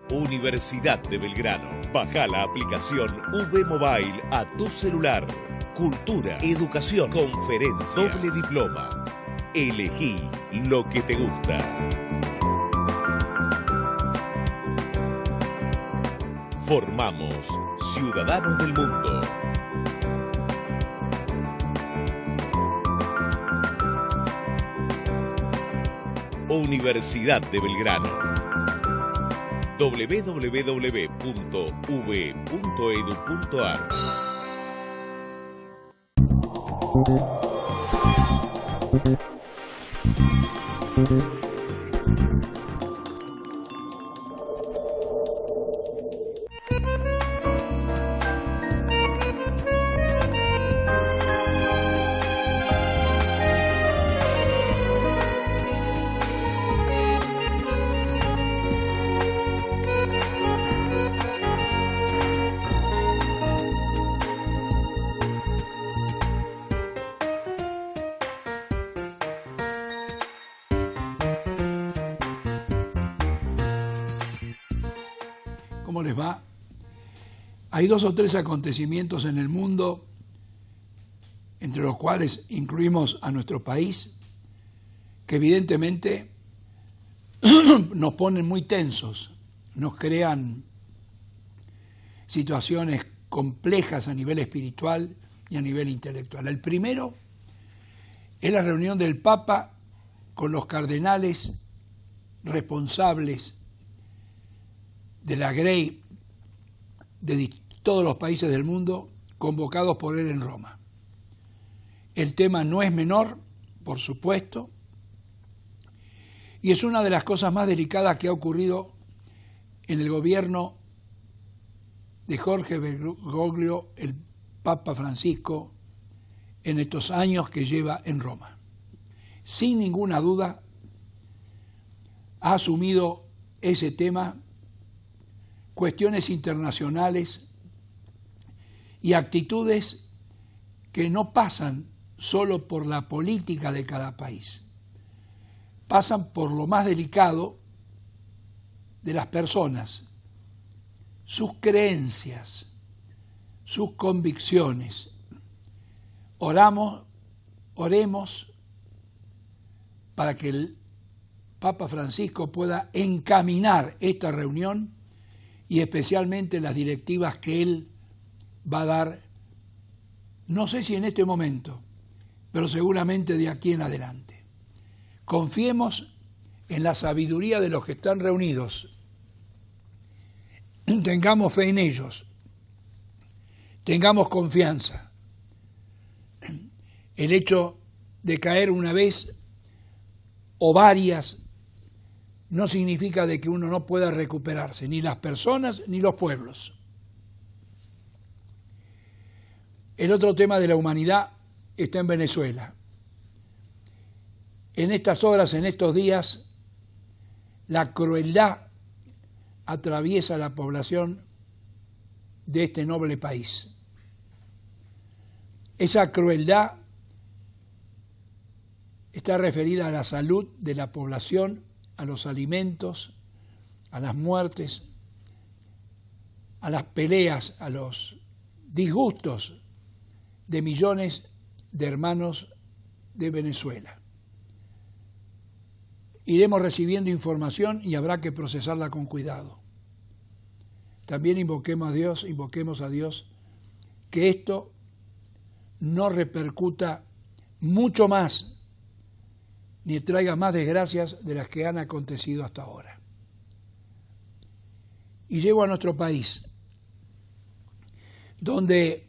Universidad de Belgrano. Baja la aplicación V Mobile a tu celular. Cultura, educación, conferencias, doble diploma. Elegí lo que te gusta. Formamos ciudadanos del mundo. Universidad de Belgrano. www.v.edu.ar. ¿Cómo les va? Hay 2 o 3 acontecimientos en el mundo, entre los cuales incluimos a nuestro país, que evidentemente nos ponen muy tensos, nos crean situaciones complejas a nivel espiritual y a nivel intelectual. El primero es la reunión del Papa con los cardenales responsables de la Grey de todos los países del mundo convocados por él en Roma. El tema no es menor, por supuesto, y es una de las cosas más delicadas que ha ocurrido en el gobierno de Jorge Bergoglio, el Papa Francisco, en estos años que lleva en Roma. Sin ninguna duda, ha asumido ese tema, cuestiones internacionales y actitudes que no pasan solo por la política de cada país, pasan por lo más delicado de las personas, sus creencias, sus convicciones. Oremos para que el Papa Francisco pueda encaminar esta reunión y especialmente las directivas que él va a dar, no sé si en este momento, pero seguramente de aquí en adelante. Confiemos en la sabiduría de los que están reunidos, tengamos fe en ellos, tengamos confianza. El hecho de caer una vez o varias no significa de que uno no pueda recuperarse, ni las personas ni los pueblos. El otro tema de la humanidad está en Venezuela. En estas horas, en estos días, la crueldad atraviesa la población de este noble país. Esa crueldad está referida a la salud de la población, a los alimentos, a las muertes, a las peleas, a los disgustos de millones de hermanos de Venezuela. Iremos recibiendo información y habrá que procesarla con cuidado. También invoquemos a Dios que esto no repercuta mucho más ni traiga más desgracias de las que han acontecido hasta ahora. Y llego a nuestro país, donde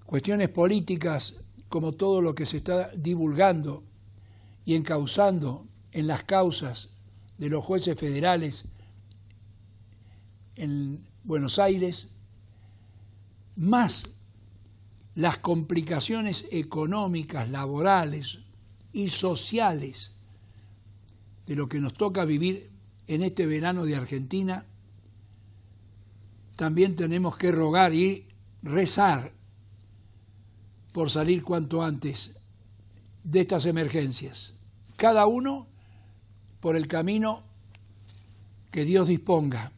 cuestiones políticas, como todo lo que se está divulgando y encauzando en las causas de los jueces federales en Buenos Aires, más las complicaciones económicas, laborales y sociales de lo que nos toca vivir en este verano de Argentina, también tenemos que rogar y rezar por salir cuanto antes de estas emergencias, cada uno por el camino que Dios disponga.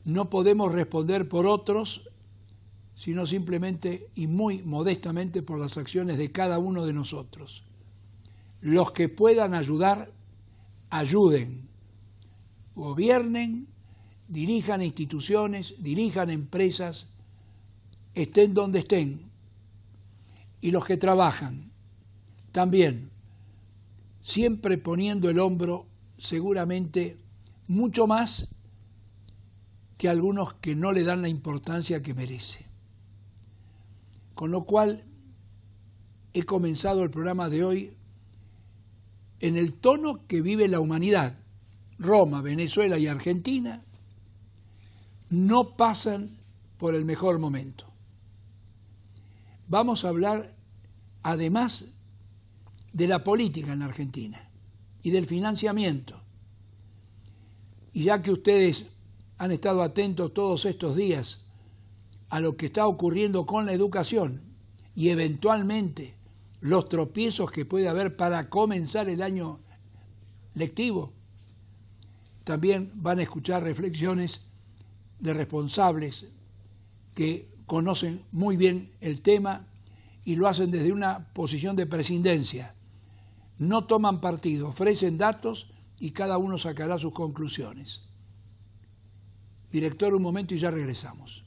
No podemos responder por otros, sino simplemente y muy modestamente por las acciones de cada uno de nosotros. Los que puedan ayudar, ayuden, gobiernen, dirijan instituciones, dirijan empresas, estén donde estén. Y los que trabajan, también, siempre poniendo el hombro, seguramente mucho más que algunos que no le dan la importancia que merece. Con lo cual, he comenzado el programa de hoy en el tono que vive la humanidad. Roma, Venezuela y Argentina no pasan por el mejor momento. Vamos a hablar, además, de la política en la Argentina y del financiamiento. Y ya que ustedes han estado atentos todos estos días a lo que está ocurriendo con la educación y eventualmente los tropiezos que puede haber para comenzar el año lectivo, también van a escuchar reflexiones de responsables que conocen muy bien el tema y lo hacen desde una posición de prescindencia. No toman partido, ofrecen datos y cada uno sacará sus conclusiones. Director, un momento y ya regresamos.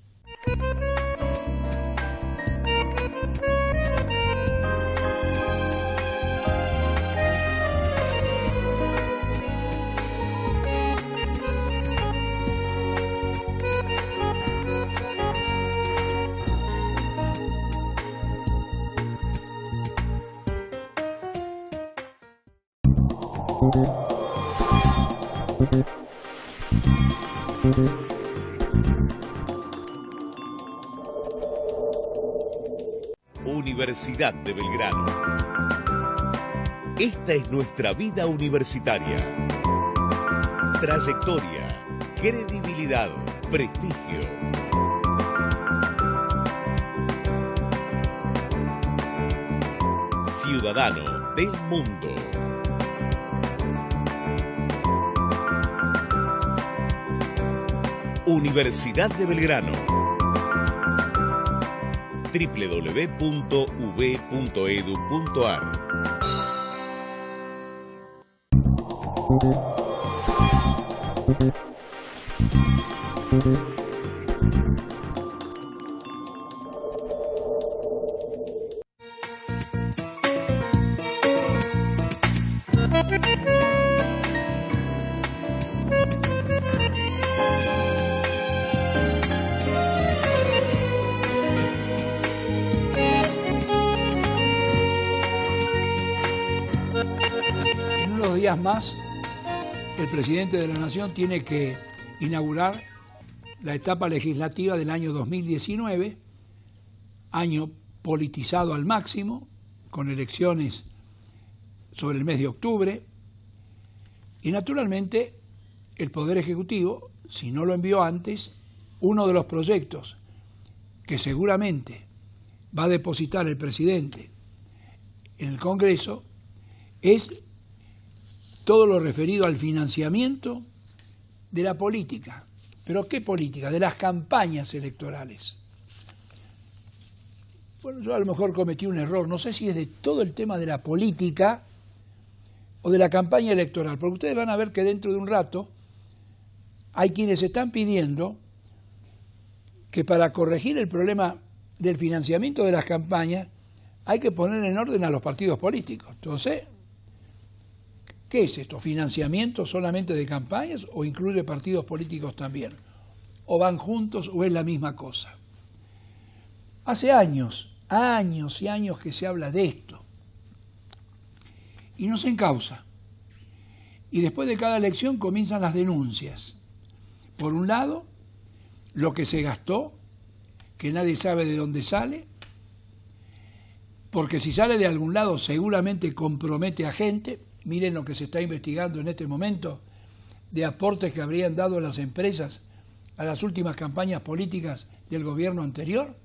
Universidad de Belgrano. Esta es nuestra vida universitaria. Trayectoria, credibilidad, prestigio. Ciudadano del mundo. Universidad de Belgrano. www.ub.edu.ar. Más, el presidente de la Nación tiene que inaugurar la etapa legislativa del año 2019, año politizado al máximo, con elecciones sobre el mes de octubre, y naturalmente el Poder Ejecutivo, si no lo envió antes, uno de los proyectos que seguramente va a depositar el presidente en el Congreso es todo lo referido al financiamiento de la política. ¿Pero qué política? De las campañas electorales. Bueno, yo a lo mejor cometí un error, no sé si es de todo el tema de la política o de la campaña electoral, porque ustedes van a ver que dentro de un rato hay quienes están pidiendo que para corregir el problema del financiamiento de las campañas hay que poner en orden a los partidos políticos. Entonces, ¿qué es esto? ¿Financiamiento solamente de campañas o incluye partidos políticos también? ¿O van juntos o es la misma cosa? Hace años y años que se habla de esto y no se encausa. Y después de cada elección comienzan las denuncias. Por un lado, lo que se gastó, que nadie sabe de dónde sale, porque si sale de algún lado seguramente compromete a gente. Miren lo que se está investigando en este momento de aportes que habrían dado las empresas a las últimas campañas políticas del gobierno anterior.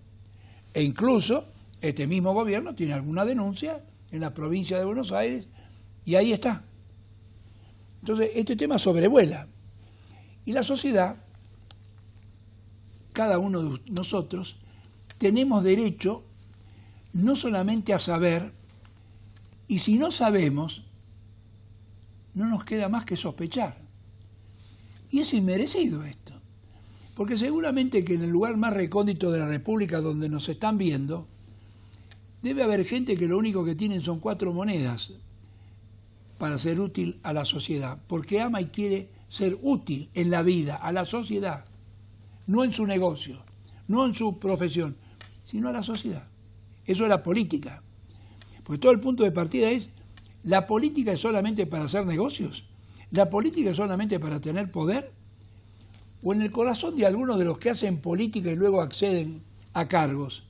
E incluso este mismo gobierno tiene alguna denuncia en la provincia de Buenos Aires y ahí está. Entonces, este tema sobrevuela. Y la sociedad, cada uno de nosotros, tenemos derecho no solamente a saber, y si no sabemos, no nos queda más que sospechar. Y es inmerecido esto, porque seguramente que en el lugar más recóndito de la República donde nos están viendo, debe haber gente que lo único que tienen son 4 monedas para ser útil a la sociedad, porque ama y quiere ser útil en la vida, a la sociedad, no en su negocio, no en su profesión, sino a la sociedad. Eso es la política. Porque todo el punto de partida es, ¿la política es solamente para hacer negocios? ¿La política es solamente para tener poder? ¿O en el corazón de algunos de los que hacen política y luego acceden a cargos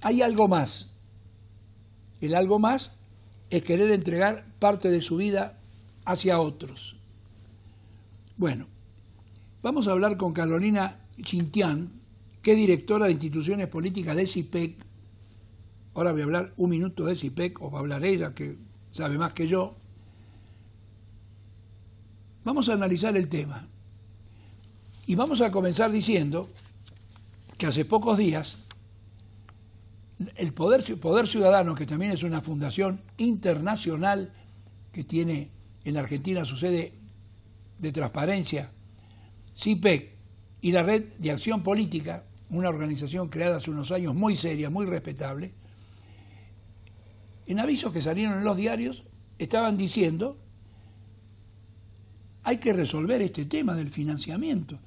hay algo más? El algo más es querer entregar parte de su vida hacia otros. Bueno, vamos a hablar con Carolina Chintián, que es directora de instituciones políticas de CIPEC. Ahora voy a hablar un minuto de CIPEC, o va a hablar ella, que sabe más que yo. Vamos a analizar el tema. Y vamos a comenzar diciendo que hace pocos días el Poder Ciudadano, que también es una fundación internacional que tiene en la Argentina su sede de transparencia, CIPEC, y la Red de Acción Política, una organización creada hace unos años muy seria, muy respetable, en avisos que salieron en los diarios estaban diciendo: hay que resolver este tema del financiamiento.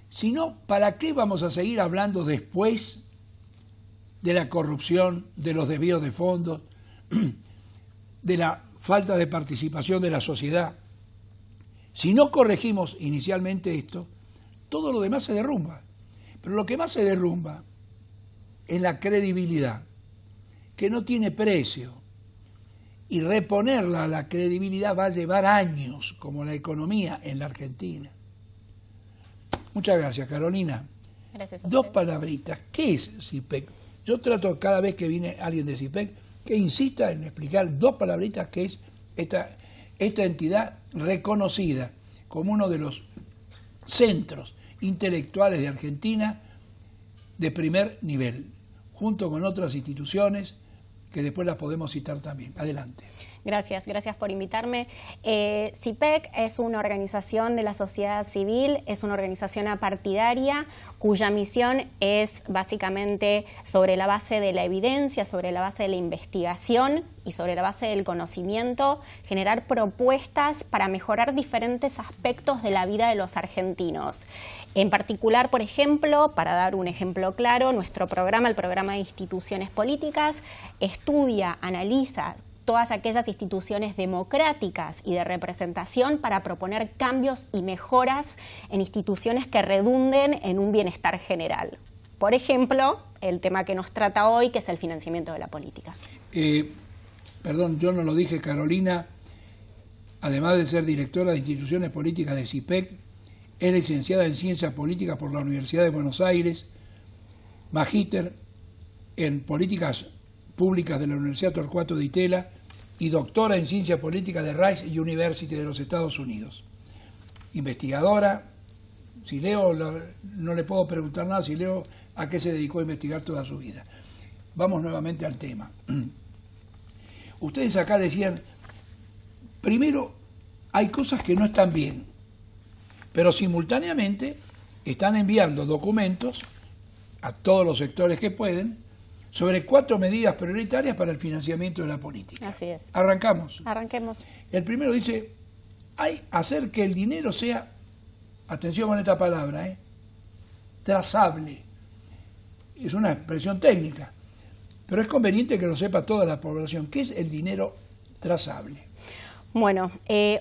Si no, ¿para qué vamos a seguir hablando después de la corrupción, de los desvíos de fondos, de la falta de participación de la sociedad? Si no corregimos inicialmente esto, todo lo demás se derrumba. Pero lo que más se derrumba es la credibilidad, que no tiene precio. Y reponerla a la credibilidad va a llevar años, como la economía en la Argentina. Muchas gracias, Carolina. Gracias a usted. 2 palabritas. ¿Qué es CIPEC? Yo trato cada vez que viene alguien de CIPEC que insista en explicar 2 palabritas qué es esta entidad reconocida como uno de los centros intelectuales de Argentina de primer nivel, junto con otras instituciones que después las podemos citar también. Adelante. Gracias por invitarme. CIPEC es una organización de la sociedad civil, es una organización apartidaria cuya misión es básicamente sobre la base de la evidencia, sobre la base de la investigación y sobre la base del conocimiento, generar propuestas para mejorar diferentes aspectos de la vida de los argentinos. En particular, por ejemplo, para dar un ejemplo claro, nuestro programa, el programa de instituciones políticas, estudia, analiza todas aquellas instituciones democráticas y de representación para proponer cambios y mejoras en instituciones que redunden en un bienestar general. Por ejemplo, el tema que nos trata hoy, que es el financiamiento de la política. Perdón, yo no lo dije, Carolina, además de ser directora de instituciones políticas de CIPEC, es licenciada en Ciencias Políticas por la Universidad de Buenos Aires, magíster en Políticas Públicas de la Universidad Torcuato Di Tella y doctora en Ciencia Política de Rice University de los Estados Unidos. Investigadora, si leo, no le puedo preguntar nada, si leo a qué se dedicó a investigar toda su vida. Vamos nuevamente al tema. Ustedes acá decían, primero, hay cosas que no están bien, pero simultáneamente están enviando documentos a todos los sectores que pueden sobre 4 medidas prioritarias para el financiamiento de la política. Así es. Arrancamos. Arranquemos. El primero dice, hay hacer que el dinero sea, atención con esta palabra, trazable. Es una expresión técnica, pero es conveniente que lo sepa toda la población. ¿Qué es el dinero trazable? Bueno,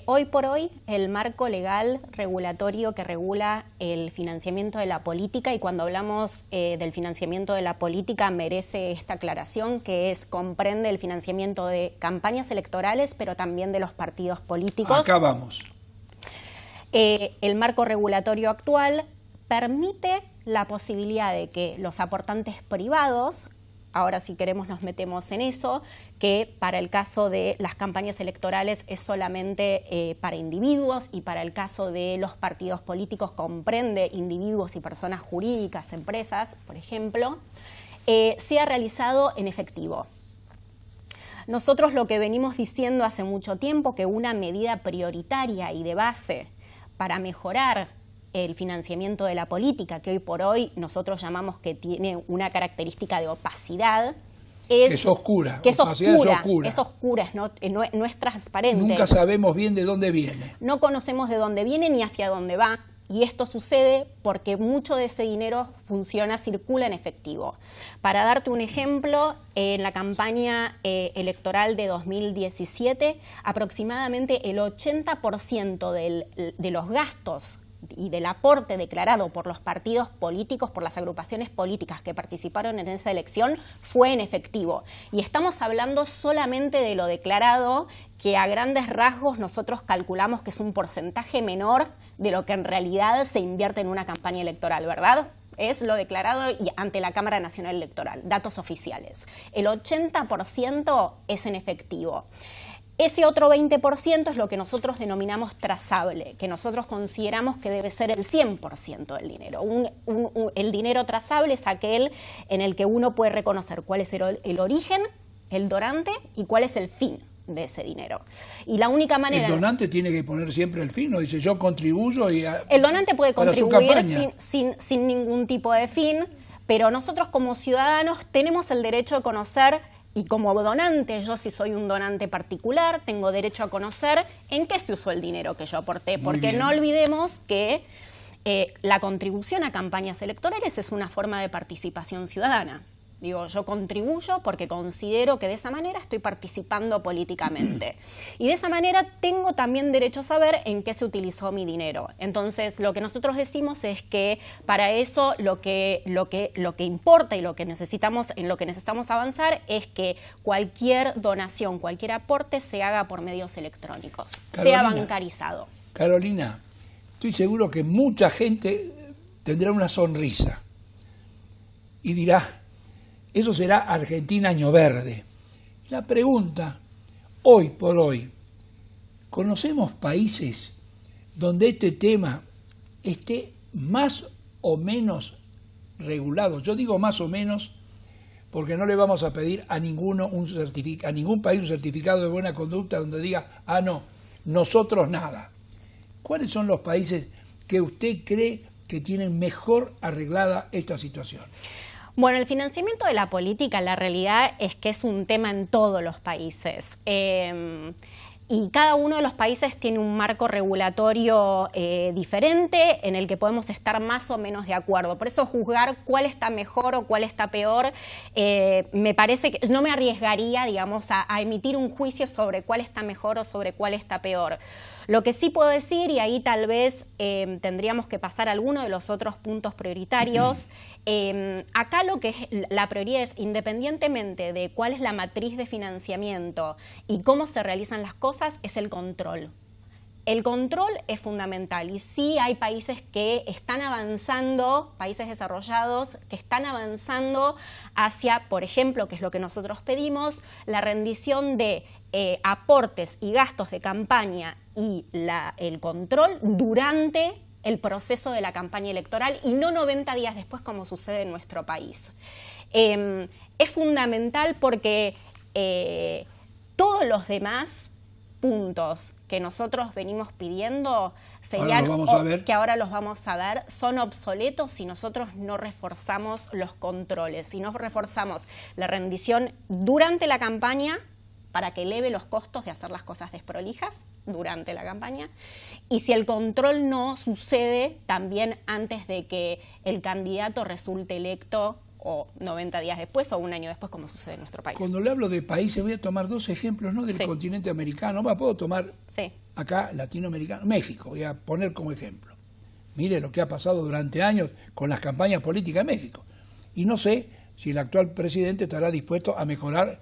hoy por hoy el marco legal regulatorio que regula el financiamiento de la política, y cuando hablamos del financiamiento de la política merece esta aclaración, que comprende el financiamiento de campañas electorales, pero también de los partidos políticos. Acá vamos. El marco regulatorio actual permite la posibilidad de que los aportantes privados ahora si queremos nos metemos en eso, que para el caso de las campañas electorales es solamente para individuos y para el caso de los partidos políticos comprende individuos y personas jurídicas, empresas, por ejemplo, se ha realizado en efectivo. Nosotros lo que venimos diciendo hace mucho tiempo, que una medida prioritaria y de base para mejorar el financiamiento de la política, que hoy por hoy nosotros llamamos que tiene una característica de opacidad, es oscura. Que es oscura, no es transparente. Nunca sabemos bien de dónde viene. No conocemos de dónde viene ni hacia dónde va. Y esto sucede porque mucho de ese dinero circula en efectivo. Para darte un ejemplo, en la campaña electoral de 2017, aproximadamente el 80% de los gastos y del aporte declarado por los partidos políticos, por las agrupaciones políticas que participaron en esa elección, fue en efectivo. Y estamos hablando solamente de lo declarado, que a grandes rasgos nosotros calculamos que es un porcentaje menor de lo que en realidad se invierte en una campaña electoral, ¿verdad? Es lo declarado y ante la Cámara Nacional Electoral, datos oficiales. El 80% es en efectivo. Ese otro 20% es lo que nosotros denominamos trazable, que nosotros consideramos que debe ser el 100% del dinero. El dinero trazable es aquel en el que uno puede reconocer cuál es el origen, el donante y cuál es el fin de ese dinero. Y la única manera... El donante tiene que poner siempre el fin, ¿no? Dice, yo contribuyo y... El donante puede contribuir sin ningún tipo de fin, pero nosotros como ciudadanos tenemos el derecho de conocer. Y como donante, yo si soy un donante particular, tengo derecho a conocer en qué se usó el dinero que yo aporté. Porque no olvidemos que la contribución a campañas electorales es una forma de participación ciudadana. Digo, yo contribuyo porque considero que de esa manera estoy participando políticamente. Y de esa manera tengo también derecho a saber en qué se utilizó mi dinero. Entonces, lo que nosotros decimos es que para eso lo que importa y lo que necesitamos avanzar es que cualquier donación, cualquier aporte se haga por medios electrónicos, sea bancarizado. Carolina, estoy seguro que mucha gente tendrá una sonrisa y dirá: eso será Argentina año verde. La pregunta, hoy por hoy, ¿conocemos países donde este tema esté más o menos regulado? Yo digo más o menos porque no le vamos a pedir a ningún país un certificado de buena conducta donde diga, ah, no, nosotros nada. ¿Cuáles son los países que usted cree que tienen mejor arreglada esta situación? Bueno, el financiamiento de la política, la realidad es que es un tema en todos los países. Y cada uno de los países tiene un marco regulatorio diferente en el que podemos estar más o menos de acuerdo. Por eso juzgar cuál está mejor o cuál está peor, me parece que no me arriesgaría, digamos, a emitir un juicio sobre cuál está mejor o sobre cuál está peor. Lo que sí puedo decir, y ahí tal vez tendríamos que pasar a alguno de los otros puntos prioritarios, acá lo que es la prioridad es, independientemente de cuál es la matriz de financiamiento y cómo se realizan las cosas, es el control. El control es fundamental y sí hay países que están avanzando, países desarrollados, que están avanzando hacia, por ejemplo, que es lo que nosotros pedimos, la rendición de aportes y gastos de campaña y el control durante el proceso de la campaña electoral y no 90 días después como sucede en nuestro país. Es fundamental porque todos los demás puntos que nosotros venimos pidiendo que ahora los vamos a ver, son obsoletos si nosotros no reforzamos los controles, si no reforzamos la rendición durante la campaña para que eleve los costos de hacer las cosas desprolijas durante la campaña, y si el control no sucede también antes de que el candidato resulte electo o 90 días después o un año después, como sucede en nuestro país. Cuando le hablo de países, voy a tomar dos ejemplos, ¿no?, del continente americano. Puedo tomar acá latinoamericano, México, voy a poner como ejemplo. Mire lo que ha pasado durante años con las campañas políticas en México. Y no sé si el actual presidente estará dispuesto a mejorar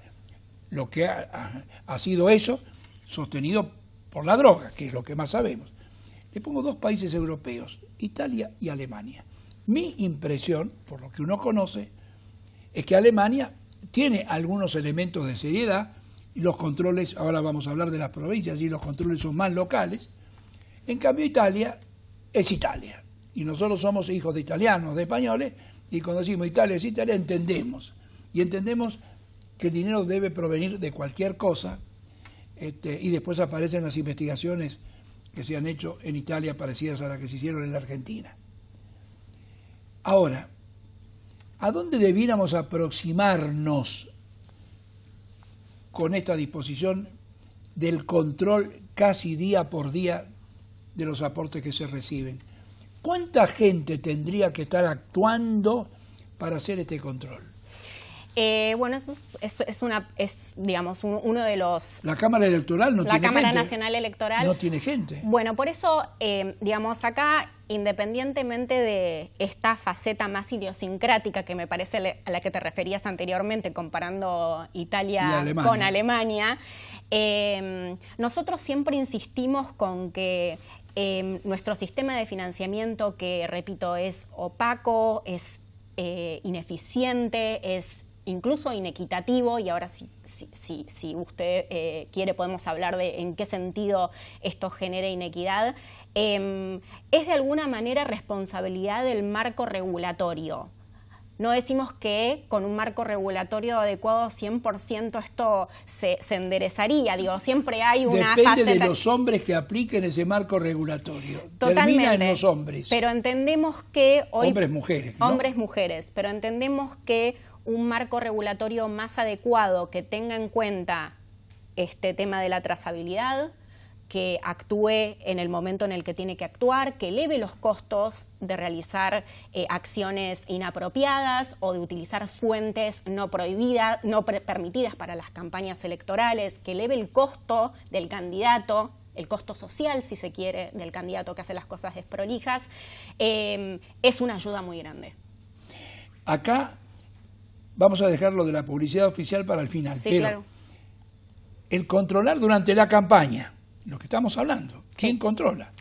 lo que ha sido eso, sostenido por la droga, que es lo que más sabemos. Le pongo dos países europeos, Italia y Alemania. Mi impresión, por lo que uno conoce, es que Alemania tiene algunos elementos de seriedad, y los controles, ahora vamos a hablar de las provincias, y los controles son más locales. En cambio, Italia es Italia, y nosotros somos hijos de italianos, de españoles, y cuando decimos Italia es Italia, entendemos, y entendemos que el dinero debe provenir de cualquier cosa, y después aparecen las investigaciones que se han hecho en Italia parecidas a las que se hicieron en la Argentina. Ahora, ¿a dónde debiéramos aproximarnos con esta disposición del control casi día por día de los aportes que se reciben? ¿Cuánta gente tendría que estar actuando para hacer este control? Bueno, eso es digamos, uno de los... La Cámara Electoral no tiene gente. La Cámara Nacional Electoral no tiene gente. Bueno, por eso, digamos, acá, independientemente de esta faceta más idiosincrática, que me parece a la que te referías anteriormente, comparando Italia con Alemania, nosotros siempre insistimos con que nuestro sistema de financiamiento, que, repito, es opaco, es ineficiente, es incluso inequitativo, y ahora si usted quiere podemos hablar de en qué sentido esto genera inequidad, es de alguna manera responsabilidad del marco regulatorio. No decimos que con un marco regulatorio adecuado 100% esto se enderezaría. Digo, siempre hay una Depende de los hombres que apliquen ese marco regulatorio. Totalmente. Termina en los hombres. Pero entendemos que hoy... Hombres-mujeres, ¿no? Hombres-mujeres. Pero entendemos que un marco regulatorio más adecuado, que tenga en cuenta este tema de la trazabilidad, que actúe en el momento en el que tiene que actuar, que eleve los costos de realizar acciones inapropiadas o de utilizar fuentes no prohibidas, no permitidas para las campañas electorales, que eleve el costo del candidato, el costo social, si se quiere, del candidato que hace las cosas desprolijas, es una ayuda muy grande. Acá vamos a dejar lo de la publicidad oficial para el final, sí, pero claro. El controlar durante la campaña, lo que estamos hablando, ¿quién controla?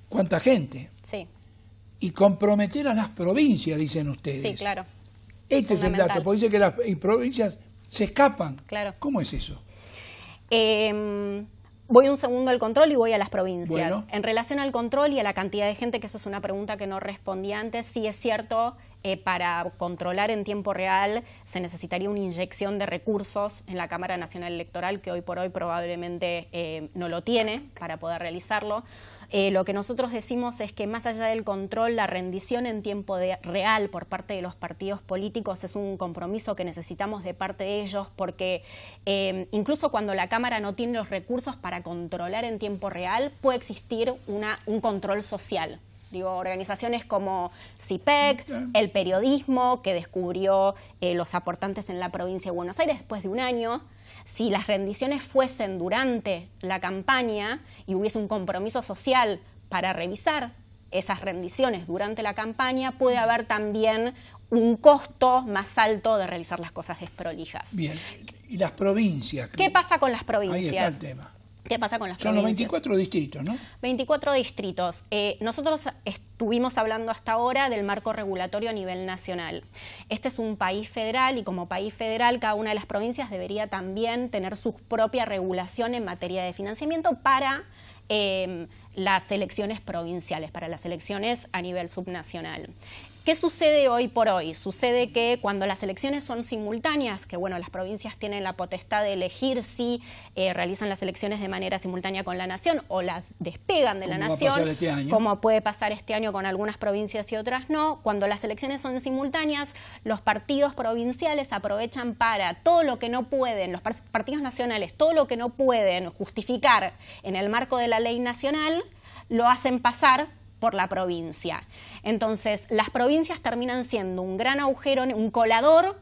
¿Cuánta gente? Sí. Y comprometer a las provincias, dicen ustedes. Sí, claro. Este es el dato, porque dice que las provincias se escapan. Claro. ¿Cómo es eso? Voy un segundo al control y voy a las provincias. Bueno. En relación al control y a la cantidad de gente, que eso es una pregunta que no respondí antes, sí es cierto, para controlar en tiempo real se necesitaría una inyección de recursos en la Cámara Nacional Electoral, que hoy por hoy probablemente no lo tiene para poder realizarlo. Lo que nosotros decimos es que más allá del control, la rendición en tiempo real por parte de los partidos políticos es un compromiso que necesitamos de parte de ellos, porque incluso cuando la Cámara no tiene los recursos para controlar en tiempo real, puede existir un control social. Digo, organizaciones como CIPEC, el periodismo que descubrió los aportantes en la provincia de Buenos Aires después de un año. Si las rendiciones fuesen durante la campaña y hubiese un compromiso social para revisar esas rendiciones durante la campaña, puede haber también un costo más alto de realizar las cosas desprolijas. Bien, ¿y las provincias? ¿Qué pasa con las provincias? Ahí está el tema. ¿Qué pasa con las provincias? Son los 24 distritos, ¿no? 24 distritos. Nosotros estuvimos hablando hasta ahora del marco regulatorio a nivel nacional. Este es un país federal y como país federal cada una de las provincias debería también tener su propia regulación en materia de financiamiento para las elecciones provinciales, para las elecciones a nivel subnacional. ¿Qué sucede hoy por hoy? Sucede que cuando las elecciones son simultáneas, que bueno, las provincias tienen la potestad de elegir si realizan las elecciones de manera simultánea con la nación o las despegan de la nación, como puede pasar este año con algunas provincias y otras no. Cuando las elecciones son simultáneas, los partidos provinciales aprovechan para todo lo que no pueden, los partidos nacionales, todo lo que no pueden justificar en el marco de la ley nacional, lo hacen pasar por la provincia. Entonces, las provincias terminan siendo un gran agujero, un colador,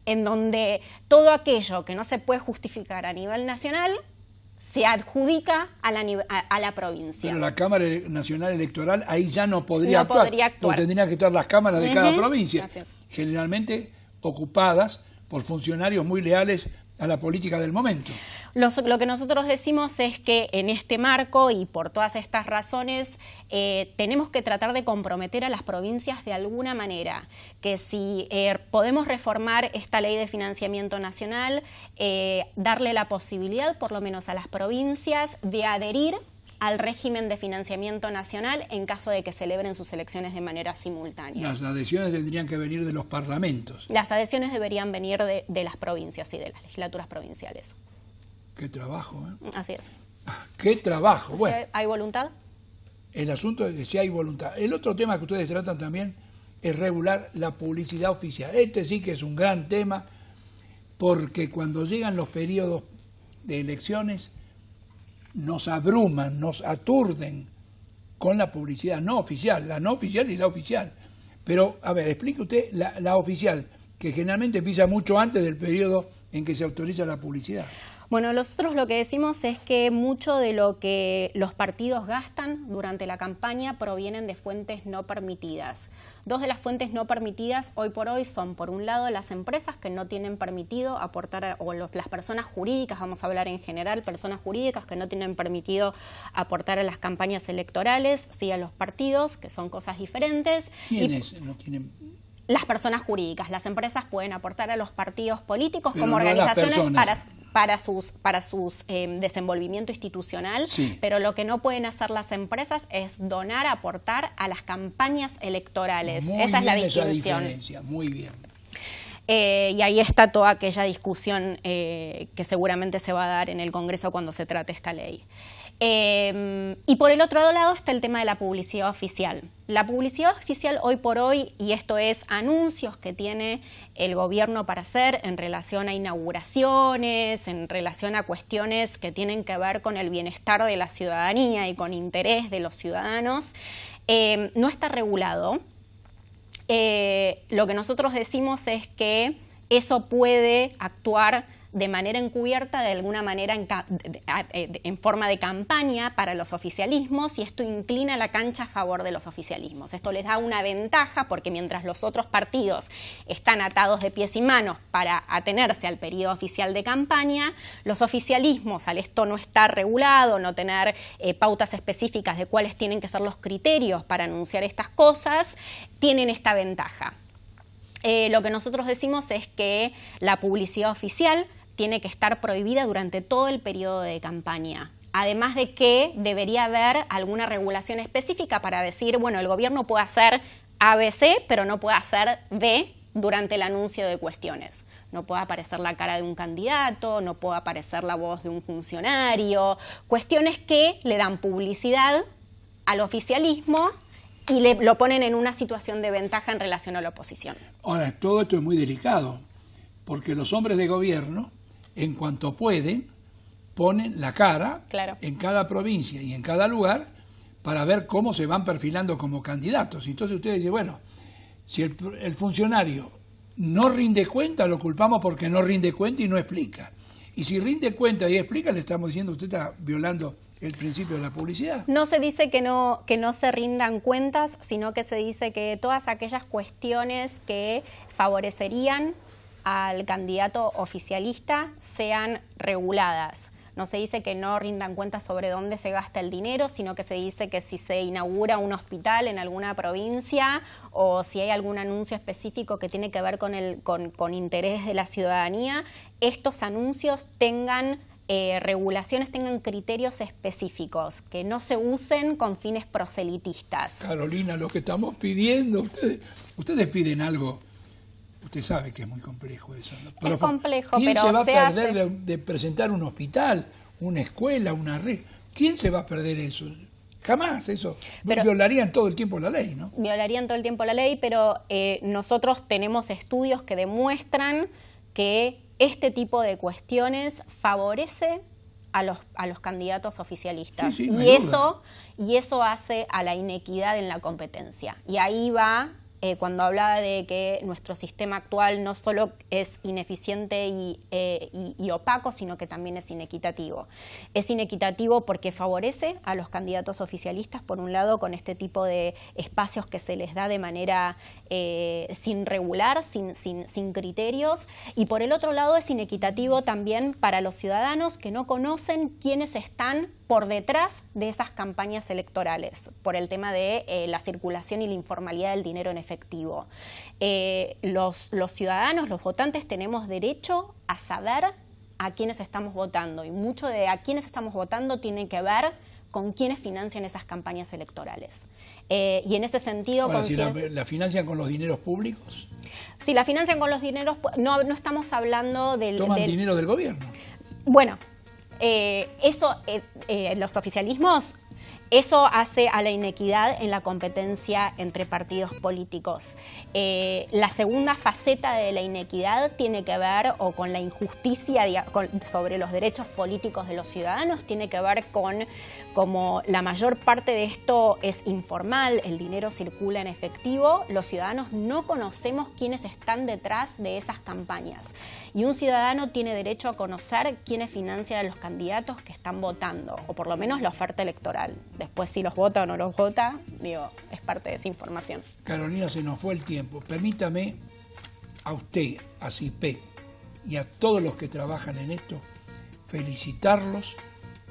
en donde todo aquello que no se puede justificar a nivel nacional se adjudica a la provincia. Pero la Cámara Nacional Electoral ahí ya no podría actuar. Porque tendrían que estar las cámaras de cada provincia, generalmente ocupadas por funcionarios muy leales a la política del momento. Lo que nosotros decimos es que en este marco y por todas estas razones tenemos que tratar de comprometer a las provincias de alguna manera, que si podemos reformar esta ley de financiamiento nacional, darle la posibilidad por lo menos a las provincias de adherir al régimen de financiamiento nacional en caso de que celebren sus elecciones de manera simultánea. Las adhesiones tendrían que venir de los parlamentos. Las adhesiones deberían venir de las provincias y de las legislaturas provinciales. Qué trabajo, ¿eh? Así es. Qué trabajo. Bueno, ¿Hay voluntad? el asunto es que si hay voluntad. El otro tema que ustedes tratan también es regular la publicidad oficial. Este sí que es un gran tema, porque cuando llegan los periodos de elecciones nos abruman, nos aturden con la publicidad no oficial, la no oficial y la oficial. Pero, a ver, explique usted la oficial, que generalmente empieza mucho antes del periodo en que se autoriza la publicidad. Bueno, nosotros lo que decimos es que mucho de lo que los partidos gastan durante la campaña provienen de fuentes no permitidas. Dos de las fuentes no permitidas hoy por hoy son, por un lado, las empresas que no tienen permitido aportar, o las personas jurídicas, vamos a hablar en general, personas jurídicas que no tienen permitido aportar a las campañas electorales, sí a los partidos, que son cosas diferentes. ¿Quiénes no tienen? Las personas jurídicas. Las empresas pueden aportar a los partidos políticos Pero como no organizaciones para sus desenvolvimiento institucional, sí. Pero lo que no pueden hacer las empresas es donar, aportar a las campañas electorales. Esa es la distinción. Muy bien. Y ahí está toda aquella discusión que seguramente se va a dar en el Congreso cuando se trate esta ley. Y por el otro lado está el tema de la publicidad oficial. La publicidad oficial hoy por hoy, y esto es anuncios que tiene el gobierno para hacer en relación a inauguraciones, en relación a cuestiones que tienen que ver con el bienestar de la ciudadanía y con interés de los ciudadanos, no está regulado. Lo que nosotros decimos es que eso puede actuar de manera encubierta, de alguna manera en forma de campaña para los oficialismos, y esto inclina la cancha a favor de los oficialismos. Esto les da una ventaja porque mientras los otros partidos están atados de pies y manos para atenerse al periodo oficial de campaña, los oficialismos, al esto no estar regulado, no tener pautas específicas de cuáles tienen que ser los criterios para anunciar estas cosas, tienen esta ventaja. Lo que nosotros decimos es que la publicidad oficial tiene que estar prohibida durante todo el periodo de campaña. Además de que debería haber alguna regulación específica para decir, bueno, el gobierno puede hacer ABC, pero no puede hacer B durante el anuncio de cuestiones. No puede aparecer la cara de un candidato, no puede aparecer la voz de un funcionario, cuestiones que le dan publicidad al oficialismo y lo ponen en una situación de ventaja en relación a la oposición. Ahora, todo esto es muy delicado, porque los hombres de gobierno, en cuanto pueden, ponen la cara en cada provincia y en cada lugar para ver cómo se van perfilando como candidatos. Entonces ustedes dicen, bueno, si el funcionario no rinde cuenta, lo culpamos porque no rinde cuenta y no explica. Y si rinde cuenta y explica, le estamos diciendo, usted está violando el principio de la publicidad. No se dice que no se rindan cuentas, sino que se dice que todas aquellas cuestiones que favorecerían al candidato oficialista sean reguladas. No se dice que no rindan cuentas sobre dónde se gasta el dinero, sino que se dice que si se inaugura un hospital en alguna provincia o si hay algún anuncio específico que tiene que ver con interés de la ciudadanía, estos anuncios tengan regulaciones, tengan criterios específicos, que no se usen con fines proselitistas. Carolina, lo que estamos pidiendo, ustedes piden algo. Usted sabe que es muy complejo eso, ¿no? Pero es complejo, ¿quién pero se va a perder de presentar un hospital, una escuela, una red? ¿Quién se va a perder eso? Jamás eso. Pero violarían todo el tiempo la ley, ¿no? Violarían todo el tiempo la ley, pero nosotros tenemos estudios que demuestran que este tipo de cuestiones favorece a los candidatos oficialistas. Sí, y eso hace a la inequidad en la competencia. Y ahí va cuando hablaba de que nuestro sistema actual no solo es ineficiente y opaco, sino que también es inequitativo. Es inequitativo porque favorece a los candidatos oficialistas, por un lado, con este tipo de espacios que se les da de manera sin regular, sin criterios, y por el otro lado es inequitativo también para los ciudadanos que no conocen quiénes están por detrás de esas campañas electorales, por el tema de la circulación y la informalidad del dinero en efectivo. Los ciudadanos, los votantes, tenemos derecho a saber a quiénes estamos votando, y mucho de a quiénes estamos votando tiene que ver con quiénes financian esas campañas electorales. Y en ese sentido... Ahora, si la financian con los dineros públicos. Si la financian con los dineros... No estamos hablando del... Toman dinero del gobierno. Bueno, los oficialismos, eso hace a la inequidad en la competencia entre partidos políticos. La segunda faceta de la inequidad tiene que ver o con la injusticia sobre los derechos políticos de los ciudadanos, tiene que ver con como la mayor parte de esto es informal, el dinero circula en efectivo, los ciudadanos no conocemos quiénes están detrás de esas campañas. Y un ciudadano tiene derecho a conocer quiénes financian a los candidatos que están votando, o por lo menos la oferta electoral. Después, si los vota o no los vota, es parte de esa información. Carolina, se nos fue el tiempo. Permítame a usted, a CIPEC y a todos los que trabajan en esto, felicitarlos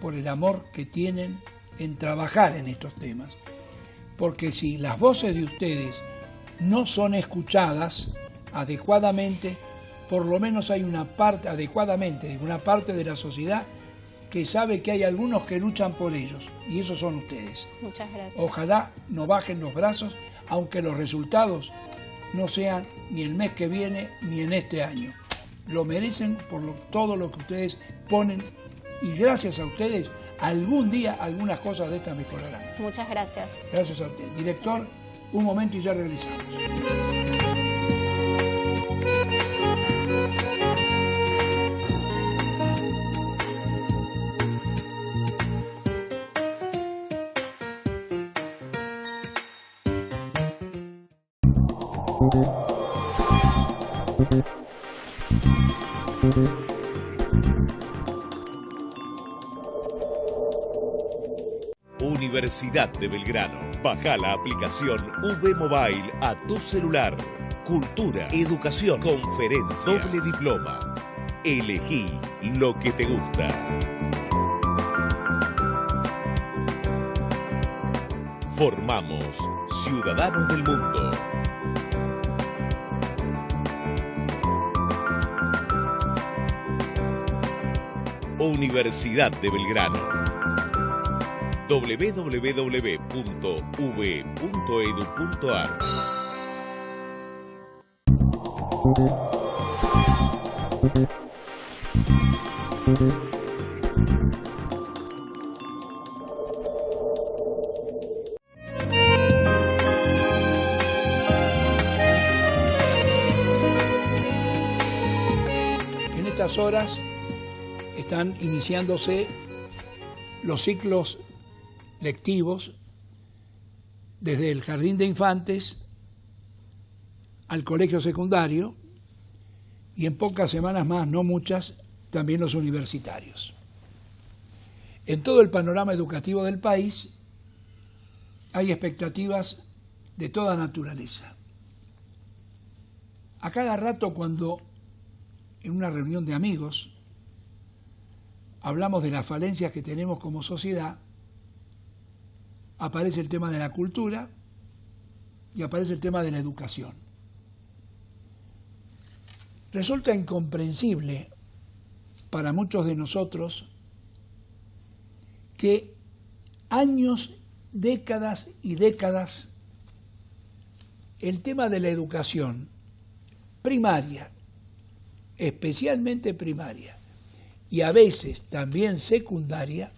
por el amor que tienen en trabajar en estos temas. Porque si las voces de ustedes no son escuchadas adecuadamente, por lo menos hay una parte, una parte de la sociedad que sabe que hay algunos que luchan por ellos, y esos son ustedes. Muchas gracias. Ojalá no bajen los brazos, aunque los resultados no sean ni el mes que viene ni en este año. Lo merecen por todo lo que ustedes ponen, y gracias a ustedes algún día algunas cosas de estas mejorarán. Muchas gracias. Gracias a usted. Director, un momento y ya regresamos. Universidad de Belgrano. Baja la aplicación V Mobile a tu celular. Cultura, educación, conferencias, doble diploma. Elegí lo que te gusta. Formamos ciudadanos del mundo. Universidad de Belgrano. www.uv.edu.ar. En estas horas están iniciándose los ciclos lectivos desde el jardín de infantes al colegio secundario, y en pocas semanas más, no muchas, también los universitarios. En todo el panorama educativo del país hay expectativas de toda naturaleza. A cada rato, cuando en una reunión de amigos hablamos de las falencias que tenemos como sociedad, aparece el tema de la cultura y aparece el tema de la educación. Resulta incomprensible para muchos de nosotros que años, décadas y décadas, el tema de la educación primaria, especialmente primaria, y a veces también secundaria,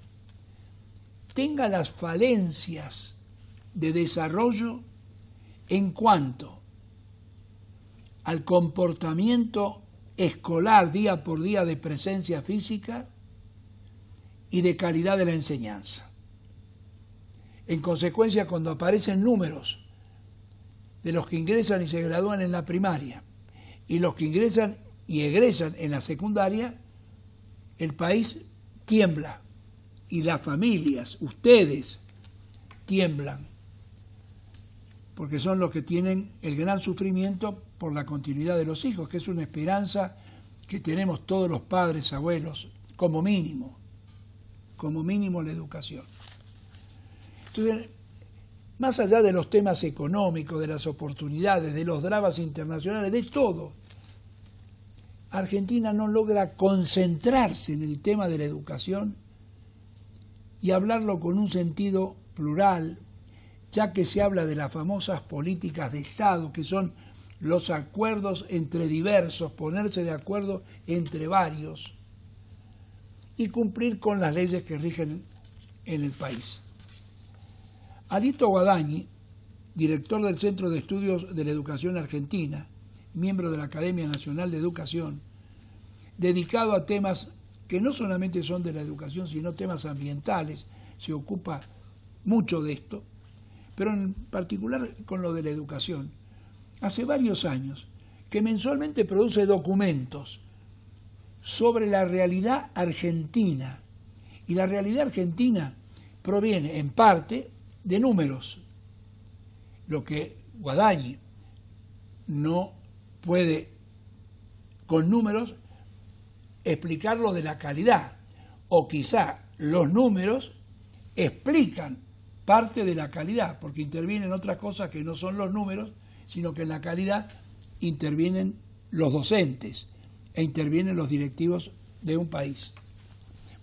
tenga las falencias de desarrollo en cuanto al comportamiento escolar día por día de presencia física y de calidad de la enseñanza. En consecuencia, cuando aparecen números de los que ingresan y se gradúan en la primaria y los que ingresan y egresan en la secundaria, el país tiembla y las familias, ustedes, tiemblan, porque son los que tienen el gran sufrimiento por la continuidad de los hijos, que es una esperanza que tenemos todos los padres, abuelos, como mínimo la educación. Entonces, más allá de los temas económicos, de las oportunidades, de los dramas internacionales, de todo, Argentina no logra concentrarse en el tema de la educación y hablarlo con un sentido plural, ya que se habla de las famosas políticas de Estado, que son los acuerdos entre diversos, ponerse de acuerdo entre varios y cumplir con las leyes que rigen en el país. Alito Guadañi, director del Centro de Estudios de la Educación Argentina, miembro de la Academia Nacional de Educación, dedicado a temas que no solamente son de la educación, sino temas ambientales, se ocupa mucho de esto, pero en particular con lo de la educación. Hace varios años que mensualmente produce documentos sobre la realidad argentina, y la realidad argentina proviene en parte de números, lo que Guadañi no puede con números explicarlo de la calidad, o quizá los números explican parte de la calidad, porque intervienen otras cosas que no son los números, sino que en la calidad intervienen los docentes e intervienen los directivos de un país.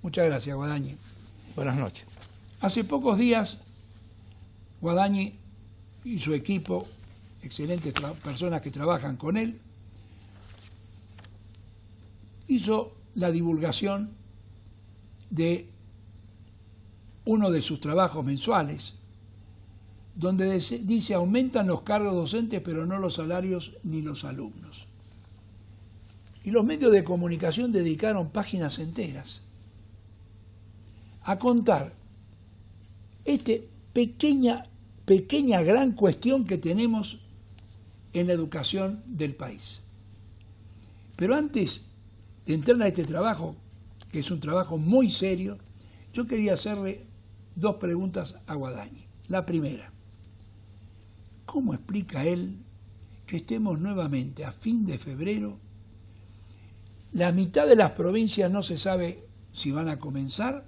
Muchas gracias, Guadañi. Buenas noches. Hace pocos días, Guadañi y su equipo, excelentes personas que trabajan con él, hizo la divulgación de uno de sus trabajos mensuales, donde dice aumentan los cargos docentes pero no los salarios ni los alumnos. Y los medios de comunicación dedicaron páginas enteras a contar esta pequeña gran cuestión que tenemos en la educación del país. Pero antes de entrar a este trabajo, que es un trabajo muy serio, yo quería hacerle dos preguntas a Guadañi. La primera, ¿cómo explica él que estemos nuevamente a fin de febrero? La mitad de las provincias no se sabe si van a comenzar,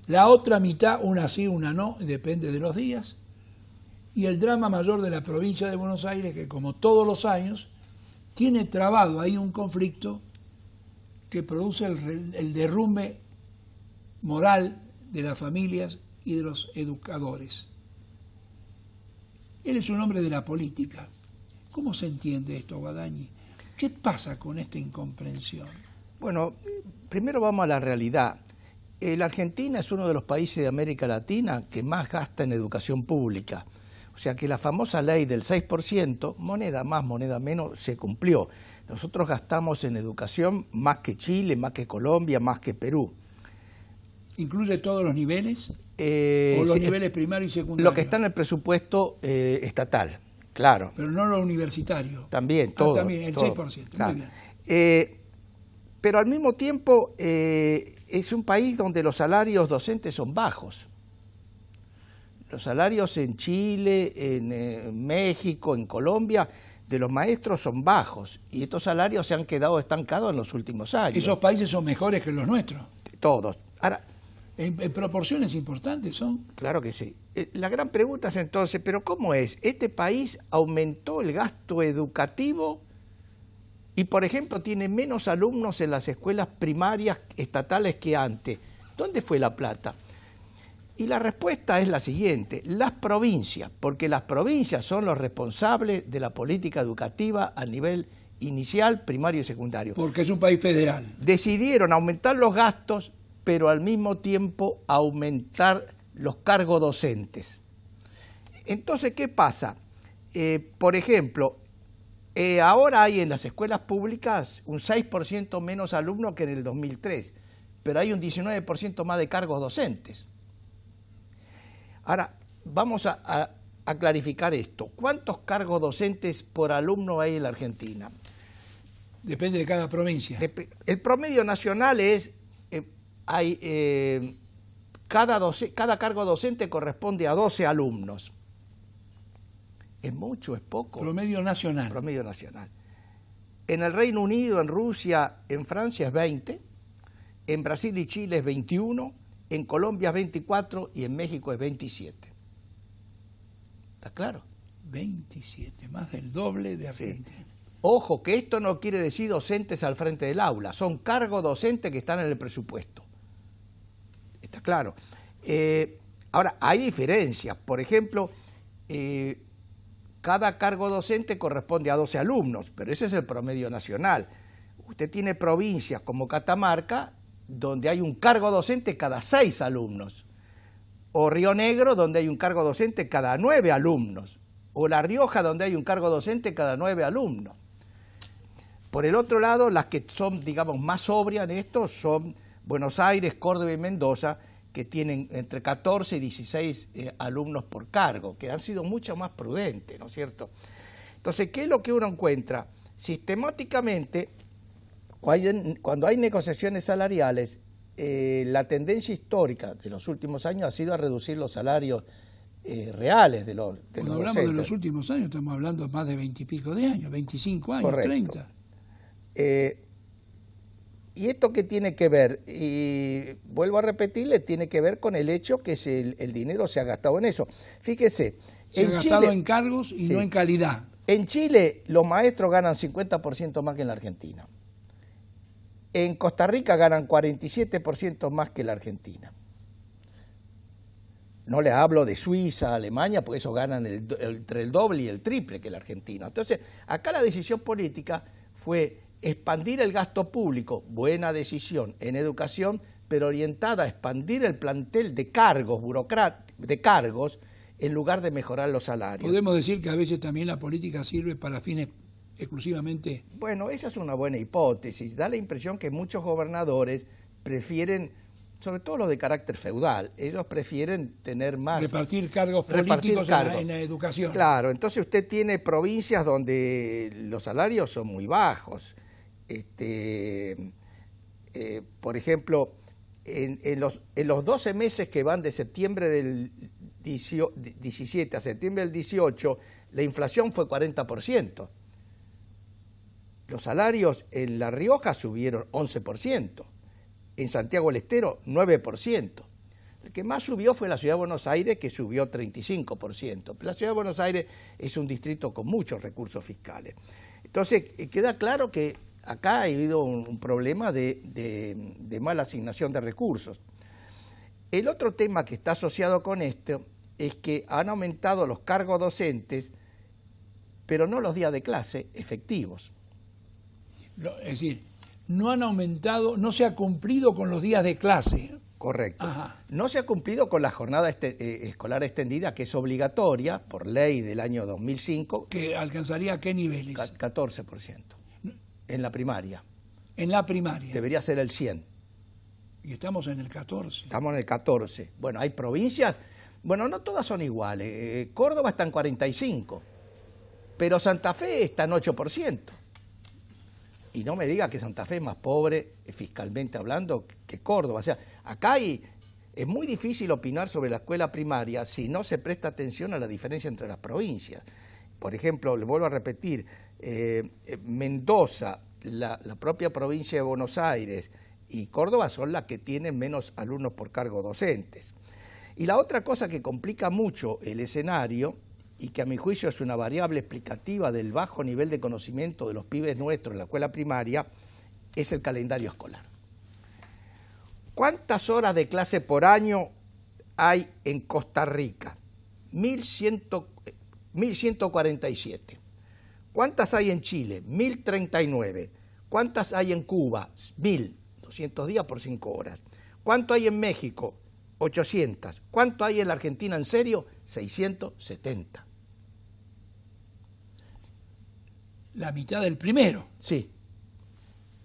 la otra mitad, una sí, una no, depende de los días, y el drama mayor de la provincia de Buenos Aires, que como todos los años, tiene trabado ahí un conflicto que produce el derrumbe moral de las familias y de los educadores. Él es un hombre de la política. ¿Cómo se entiende esto, Guadañi? ¿Qué pasa con esta incomprensión? Bueno, primero vamos a la realidad. La Argentina es uno de los países de América Latina que más gasta en educación pública. O sea que la famosa ley del 6%, moneda más, moneda menos, se cumplió. Nosotros gastamos en educación más que Chile, más que Colombia, más que Perú. ¿Incluye todos los niveles? ¿O los niveles primario y secundario? Lo que está en el presupuesto estatal, claro. Pero no lo universitario. También, todo. También, el todo, 6%, claro. Muy bien. Pero al mismo tiempo es un país donde los salarios docentes son bajos. Los salarios en Chile, en México, en Colombia, de los maestros son bajos. Y estos salarios se han quedado estancados en los últimos años. ¿Esos países son mejores que los nuestros? Todos. Ahora, ¿En proporciones importantes son? Claro que sí. La gran pregunta es entonces, ¿pero cómo es? ¿Este país aumentó el gasto educativo y, por ejemplo, tiene menos alumnos en las escuelas primarias estatales que antes? ¿Dónde fue la plata? Y la respuesta es la siguiente: las provincias, porque las provincias son los responsables de la política educativa a nivel inicial, primario y secundario. Porque es un país federal. Decidieron aumentar los gastos, pero al mismo tiempo aumentar los cargos docentes. Entonces, ¿qué pasa? Por ejemplo, ahora hay en las escuelas públicas un 6% menos alumnos que en el 2003, pero hay un 19% más de cargos docentes. Ahora, vamos a a clarificar esto. ¿Cuántos cargos docentes por alumno hay en la Argentina? Depende de cada provincia. El promedio nacional es, cada cargo docente corresponde a 12 alumnos. ¿Es mucho? ¿Es poco? Promedio nacional. Promedio nacional. En el Reino Unido, en Rusia, en Francia es 20, en Brasil y Chile es 21, en Colombia es 24 y en México es 27. ¿Está claro? 27, más del doble de Argentina. Sí. Ojo, que esto no quiere decir docentes al frente del aula, son cargos docentes que están en el presupuesto. ¿Está claro? Ahora, hay diferencias. Por ejemplo, cada cargo docente corresponde a 12 alumnos, pero ese es el promedio nacional. Usted tiene provincias como Catamarca, donde hay un cargo docente cada 6 alumnos. O Río Negro, donde hay un cargo docente cada 9 alumnos. O La Rioja, donde hay un cargo docente cada 9 alumnos. Por el otro lado, las que son, digamos, más sobrias en esto son Buenos Aires, Córdoba y Mendoza, que tienen entre 14 y 16 alumnos por cargo, que han sido mucho más prudentes, ¿no es cierto? Entonces, ¿qué es lo que uno encuentra? Sistemáticamente, cuando hay negociaciones salariales, la tendencia histórica de los últimos años ha sido a reducir los salarios reales de los Cuando hablamos de los últimos años, estamos hablando más de 20 y pico de años, 25 años, correcto. 30. ¿Y esto qué tiene que ver? Y vuelvo a repetirle, tiene que ver con el hecho que el dinero se ha gastado en eso. Fíjese, se ha gastado en cargos y no en calidad. En Chile los maestros ganan 50% más que en la Argentina. En Costa Rica ganan 47% más que en la Argentina. No le hablo de Suiza, Alemania, porque esos ganan entre el doble y el triple que la Argentina. Entonces, acá la decisión política fue expandir el gasto público, buena decisión en educación, pero orientada a expandir el plantel de cargos, en lugar de mejorar los salarios. Podemos decir que a veces también la política sirve para fines exclusivamente... Bueno, esa es una buena hipótesis. Da la impresión que muchos gobernadores prefieren, sobre todo los de carácter feudal, ellos prefieren tener más... Repartir cargos políticos en la educación. Claro, entonces usted tiene provincias donde los salarios son muy bajos. Por ejemplo, en los 12 meses que van de septiembre del 17 a septiembre del 18, la inflación fue 40%. Los salarios en La Rioja subieron 11%, en Santiago del Estero 9%. El que más subió fue la Ciudad de Buenos Aires, que subió 35%. Pero la Ciudad de Buenos Aires es un distrito con muchos recursos fiscales. Entonces, queda claro que acá ha habido un problema de mala asignación de recursos. El otro tema que está asociado con esto es que han aumentado los cargos docentes, pero no los días de clase efectivos. Es decir, no han aumentado, no se ha cumplido con los días de clase. Correcto. Ajá. No se ha cumplido con la jornada escolar extendida, que es obligatoria por ley del año 2005. ¿Que alcanzaría a qué niveles? 14%. En la primaria. En la primaria. Debería ser el 100. Y estamos en el 14. Estamos en el 14. Bueno, hay provincias, bueno, no todas son iguales. Córdoba está en 45, pero Santa Fe está en 8%. Y no me diga que Santa Fe es más pobre, fiscalmente hablando, que Córdoba. O sea, acá es muy difícil opinar sobre la escuela primaria si no se presta atención a la diferencia entre las provincias. Por ejemplo, le vuelvo a repetir, Mendoza, la propia provincia de Buenos Aires y Córdoba son las que tienen menos alumnos por cargo docentes. Y la otra cosa que complica mucho el escenario, y que a mi juicio es una variable explicativa del bajo nivel de conocimiento de los pibes nuestros en la escuela primaria, es el calendario escolar. ¿Cuántas horas de clase por año hay en Costa Rica? 1147. ¿Cuántas hay en Chile? 1039. ¿Cuántas hay en Cuba? 1200 días por 5 horas. ¿Cuánto hay en México? 800. ¿Cuánto hay en la Argentina en serio? 670. La mitad del primero. Sí.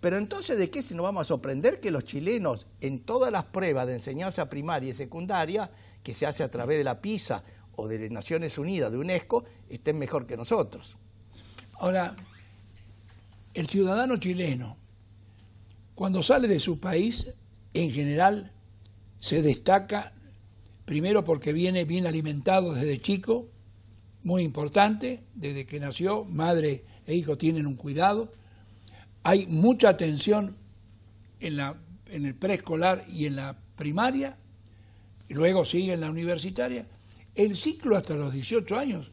Pero entonces, ¿de qué se nos vamos a sorprender que los chilenos en todas las pruebas de enseñanza primaria y secundaria, que se hace a través de la PISA o de Naciones Unidas, de UNESCO, estén mejor que nosotros. Ahora, el ciudadano chileno, cuando sale de su país, en general se destaca, primero porque viene bien alimentado desde chico, muy importante, desde que nació, madre e hijo tienen un cuidado, hay mucha atención en el preescolar y en la primaria, y luego sigue en la universitaria. El ciclo hasta los 18 años,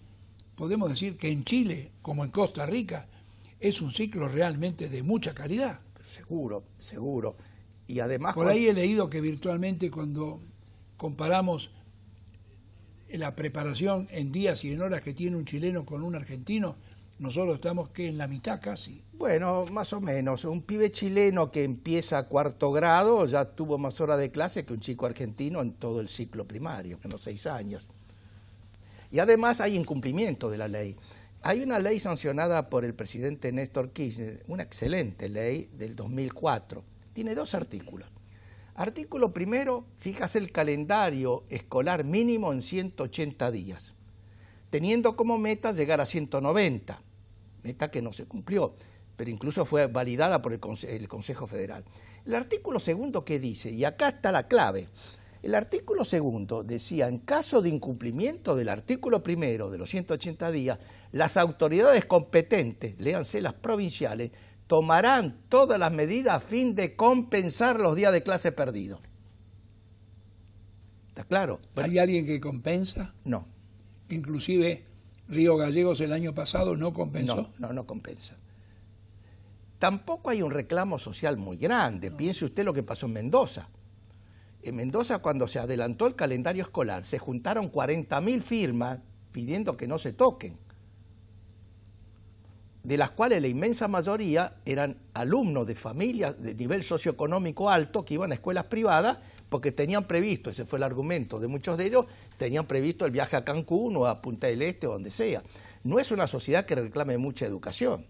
podemos decir que en Chile, como en Costa Rica, es un ciclo realmente de mucha calidad. Seguro, seguro. Y además... Por ahí he leído que virtualmente cuando comparamos la preparación en días y en horas que tiene un chileno con un argentino, nosotros estamos que en la mitad casi. Bueno, más o menos. Un pibe chileno que empieza cuarto grado ya tuvo más horas de clase que un chico argentino en todo el ciclo primario, en los 6 años. Y además hay incumplimiento de la ley. Hay una ley sancionada por el presidente Néstor Kirchner, una excelente ley del 2004. Tiene 2 artículos. Artículo primero, fíjase el calendario escolar mínimo en 180 días, teniendo como meta llegar a 190, meta que no se cumplió, pero incluso fue validada por el Consejo Federal. El artículo segundo, ¿qué dice? Y acá está la clave. El artículo segundo decía, en caso de incumplimiento del artículo primero de los 180 días, las autoridades competentes, léanse las provinciales, tomarán todas las medidas a fin de compensar los días de clase perdidos. ¿Está claro? ¿Hay alguien que compensa? No. Inclusive Río Gallegos el año pasado no compensó. No compensa. Tampoco hay un reclamo social muy grande. Piense usted lo que pasó en Mendoza. En Mendoza, cuando se adelantó el calendario escolar, se juntaron 40.000 firmas pidiendo que no se toquen, de las cuales la inmensa mayoría eran alumnos de familias de nivel socioeconómico alto que iban a escuelas privadas porque tenían previsto, ese fue el argumento de muchos de ellos, tenían previsto el viaje a Cancún o a Punta del Este o donde sea. No es una sociedad que reclame mucha educación.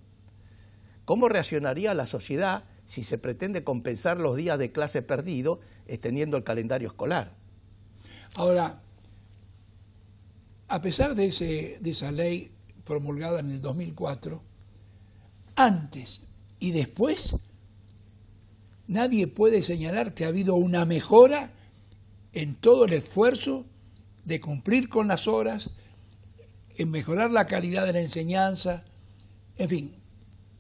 ¿Cómo reaccionaría la sociedad si se pretende compensar los días de clase perdidos extendiendo el calendario escolar? Ahora, a pesar de esa ley promulgada en el 2004, antes y después, nadie puede señalar que ha habido una mejora en todo el esfuerzo de cumplir con las horas, en mejorar la calidad de la enseñanza, en fin,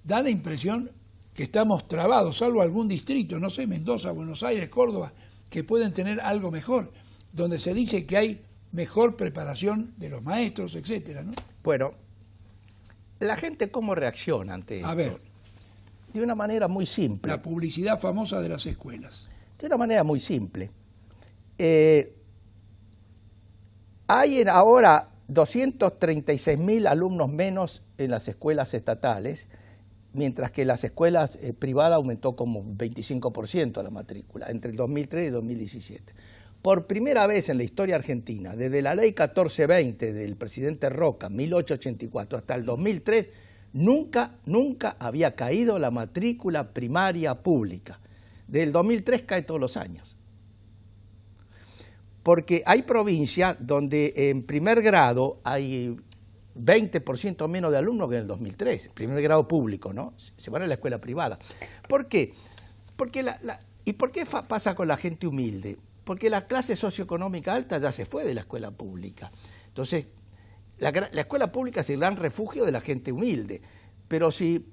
da la impresión que estamos trabados, salvo algún distrito, no sé, Mendoza, Buenos Aires, Córdoba, que pueden tener algo mejor, donde se dice que hay mejor preparación de los maestros, etcétera, ¿no? Bueno, ¿la gente cómo reacciona ante esto? A ver. De una manera muy simple. La publicidad famosa de las escuelas. De una manera muy simple. Hay ahora 236.000 alumnos menos en las escuelas estatales, mientras que en las escuelas privadas aumentó como un 25% la matrícula entre el 2003 y 2017. Por primera vez en la historia argentina, desde la ley 1420 del presidente Roca, 1884, hasta el 2003, nunca había caído la matrícula primaria pública. Desde el 2003 cae todos los años. Porque hay provincias donde en primer grado hay 20% menos de alumnos que en el 2003, primer grado público, ¿no? Se van a la escuela privada. ¿Por qué? ¿Y por qué pasa con la gente humilde? Porque la clase socioeconómica alta ya se fue de la escuela pública. Entonces, la escuela pública es el gran refugio de la gente humilde. Pero si,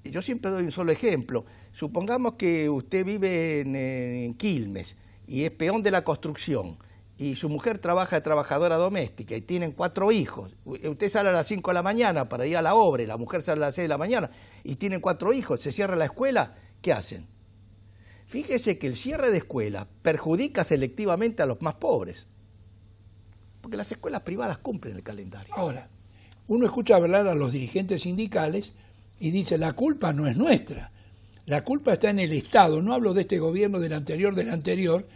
yo siempre doy un solo ejemplo, supongamos que usted vive en Quilmes y es peón de la construcción, y su mujer trabaja de trabajadora doméstica y tienen 4 hijos. Usted sale a las 5 de la mañana para ir a la obra y la mujer sale a las 6 de la mañana y tienen 4 hijos, se cierra la escuela, ¿qué hacen? Fíjese que el cierre de escuela perjudica selectivamente a los más pobres, porque las escuelas privadas cumplen el calendario. Ahora, uno escucha hablar a los dirigentes sindicales y dice, la culpa no es nuestra, la culpa está en el Estado, no hablo de este gobierno, del anterior,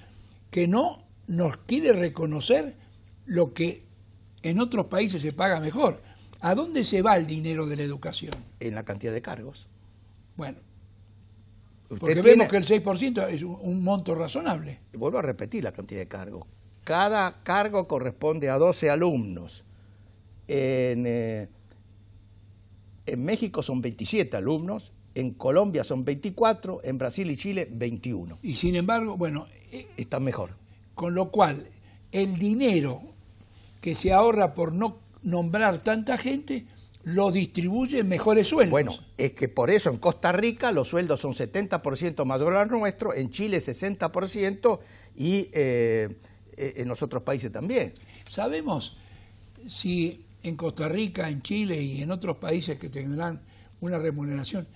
que no nos quiere reconocer lo que en otros países se paga mejor. ¿A dónde se va el dinero de la educación? En la cantidad de cargos. Bueno, porque vemos que el 6% es un monto razonable. Vuelvo a repetir la cantidad de cargos. Cada cargo corresponde a 12 alumnos. En México son 27 alumnos, en Colombia son 24, en Brasil y Chile 21. Y sin embargo, bueno, Están mejor. con lo cual el dinero que se ahorra por no nombrar tanta gente lo distribuye en mejores sueldos. Bueno, es que por eso en Costa Rica los sueldos son 70% mayores al nuestro, en Chile 60% y en los otros países también. ¿Sabemos si en Costa Rica, en Chile y en otros países que tendrán una remuneración,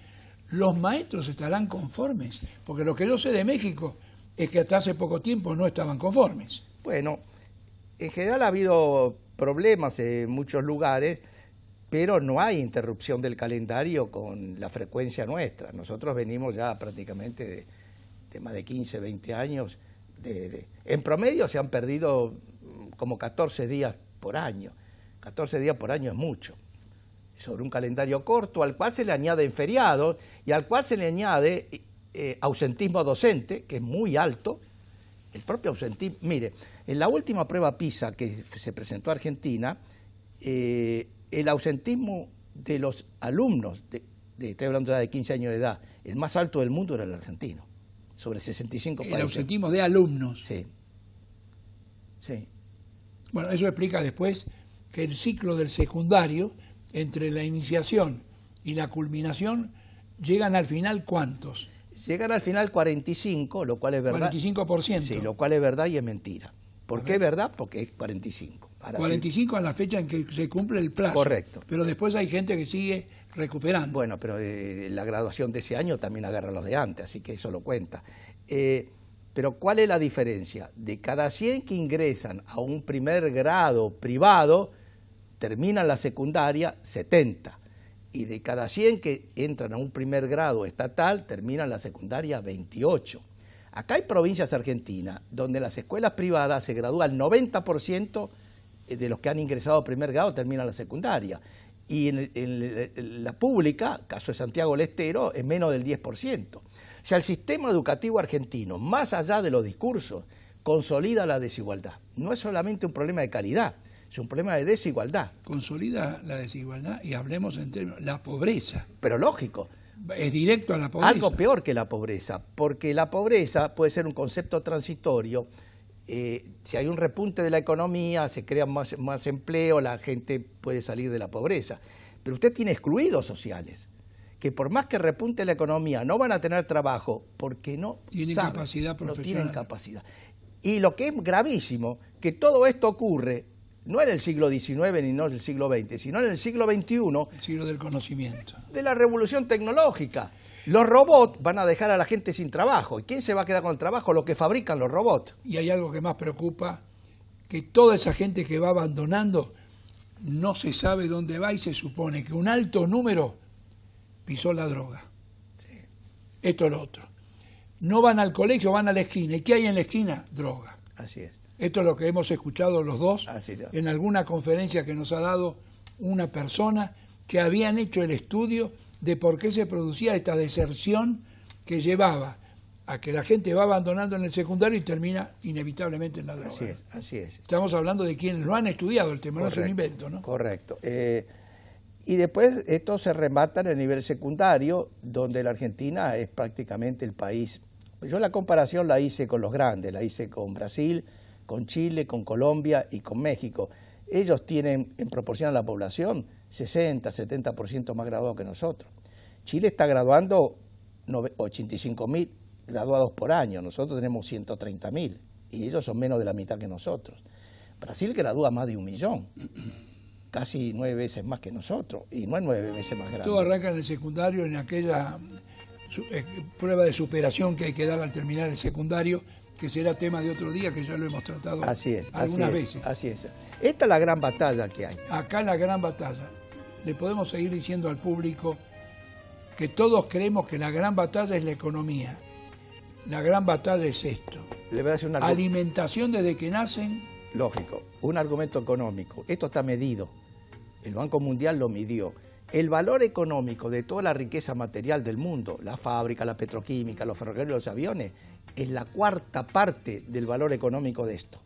los maestros estarán conformes? Porque lo que yo sé de México es que hasta hace poco tiempo no estaban conformes. Bueno, en general ha habido problemas en muchos lugares, pero no hay interrupción del calendario con la frecuencia nuestra. Nosotros venimos ya prácticamente de más de 15, 20 años. En promedio se han perdido como 14 días por año. 14 días por año es mucho. Sobre un calendario corto, al cual se le añade feriados y al cual se le añade ausentismo docente, que es muy alto. El propio ausentismo, mire, en la última prueba PISA que se presentó a Argentina, el ausentismo de los alumnos, estoy hablando ya de 15 años de edad, el más alto del mundo era el argentino, sobre 65 países. El ausentismo de alumnos. Sí, sí. Bueno, eso explica después que el ciclo del secundario, entre la iniciación y la culminación, llegan al final ¿cuántos? Llegan al final 45, lo cual es verdad. 45%. Sí, lo cual es verdad y es mentira. ¿Por qué es verdad? Porque es 45. Ahora 45 en la fecha en que se cumple el plazo. Correcto. Pero después hay gente que sigue recuperando. Bueno, pero la graduación de ese año también agarra los de antes, así que eso lo cuenta. Pero ¿cuál es la diferencia? De cada 100 que ingresan a un primer grado privado, terminan la secundaria 70. Y de cada 100 que entran a un primer grado estatal, terminan la secundaria 28. Acá hay provincias argentinas donde en las escuelas privadas se gradúa el 90% de los que han ingresado a primer grado terminan la secundaria. Y en la pública, caso de Santiago del Estero, es menos del 10%. O sea, el sistema educativo argentino, más allá de los discursos, consolida la desigualdad. No es solamente un problema de calidad, es un problema de desigualdad. Consolida la desigualdad y hablemos en términos, la pobreza. Pero lógico. Es directo a la pobreza. Algo peor que la pobreza, porque la pobreza puede ser un concepto transitorio. Si hay un repunte de la economía, se crea más empleo, la gente puede salir de la pobreza. Pero usted tiene excluidos sociales, que por más que repunte la economía, no van a tener trabajo porque no tienen saben, capacidad profesional. no tienen capacidad. Y lo que es gravísimo, que todo esto ocurre no en el siglo XIX ni no en el siglo XX, sino en el siglo XXI. El siglo del conocimiento. De la revolución tecnológica. Los robots van a dejar a la gente sin trabajo. ¿Y quién se va a quedar con el trabajo? Lo que fabrican los robots. Y hay algo que más preocupa, que toda esa gente que va abandonando no se sabe dónde va y se supone que un alto número pisó la droga. Sí. Esto es lo otro. No van al colegio, van a la esquina. ¿Y qué hay en la esquina? Droga. Así es. Esto es lo que hemos escuchado los dos en alguna conferencia que nos ha dado una persona que habían hecho el estudio de por qué se producía esta deserción que llevaba a que la gente va abandonando en el secundario y termina inevitablemente en la droga. Así es, así es. Estamos hablando de quienes lo han estudiado, el tema Correcto, no es un invento, ¿no? Correcto. Y después esto se remata en el nivel secundario, donde la Argentina es prácticamente el país. Yo la comparación la hice con los grandes, la hice con Brasil, con Chile, con Colombia y con México. Ellos tienen, en proporción a la población, 60, 70% más graduados que nosotros. Chile está graduando 85.000 graduados por año, nosotros tenemos 130.000 y ellos son menos de la mitad que nosotros. Brasil gradúa más de 1 millón, casi 9 veces más que nosotros, y no es 9 veces más grande. Todo arranca en el secundario, en aquella prueba de superación que hay que dar al terminar el secundario, que será tema de otro día, que ya lo hemos tratado algunas veces. Así es. Esta es la gran batalla que hay. Acá la gran batalla. Le podemos seguir diciendo al público que todos creemos que la gran batalla es la economía. La gran batalla es esto. Le voy a decir alimentación desde que nacen. Lógico, un argumento económico. Esto está medido. El Banco Mundial lo midió. El valor económico de toda la riqueza material del mundo, la fábrica, la petroquímica, los ferrocarriles, los aviones, es la 4ª parte del valor económico de esto.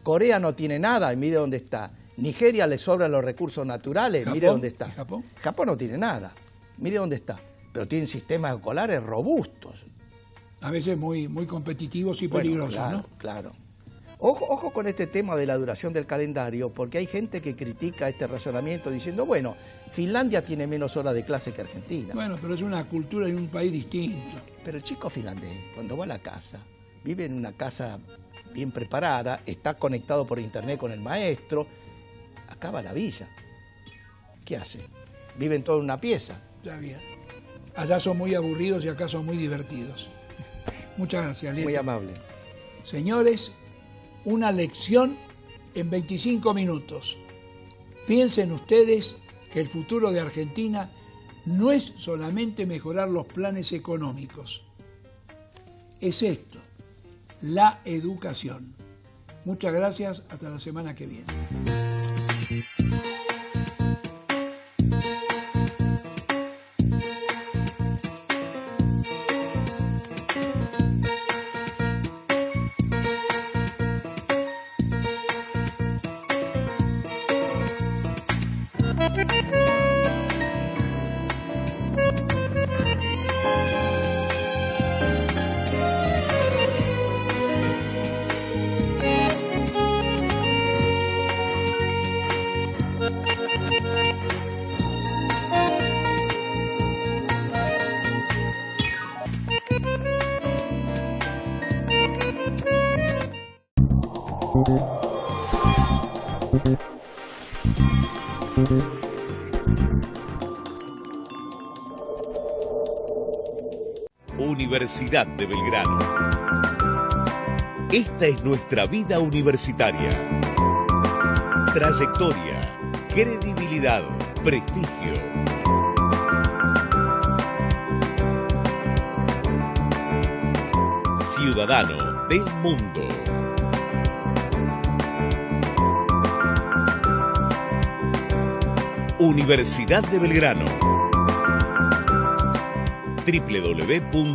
Corea no tiene nada y mire dónde está. Nigeria le sobran los recursos naturales, mire dónde está. ¿Japón? Japón no tiene nada, mire dónde está. Pero tienen sistemas escolares robustos. A veces muy competitivos y peligrosos, claro, ¿no? Claro. Ojo con este tema de la duración del calendario, porque hay gente que critica este razonamiento diciendo, bueno, Finlandia tiene menos horas de clase que Argentina. Bueno, pero es una cultura y un país distinto. Pero el chico finlandés, cuando va a la casa, vive en una casa bien preparada, está conectado por internet con el maestro, acaba la villa. ¿Qué hace? Viven todos en una pieza. Está bien. Allá son muy aburridos y acá son muy divertidos. Muchas gracias, Lieto. Muy amable. Señores, una lección en 25 minutos. Piensen ustedes que el futuro de Argentina no es solamente mejorar los planes económicos. Es esto, la educación. Muchas gracias, hasta la semana que viene. Universidad de Belgrano. Esta es nuestra vida universitaria. Trayectoria, credibilidad, prestigio. Ciudadano del mundo. Universidad de Belgrano. www.ub.edu.ar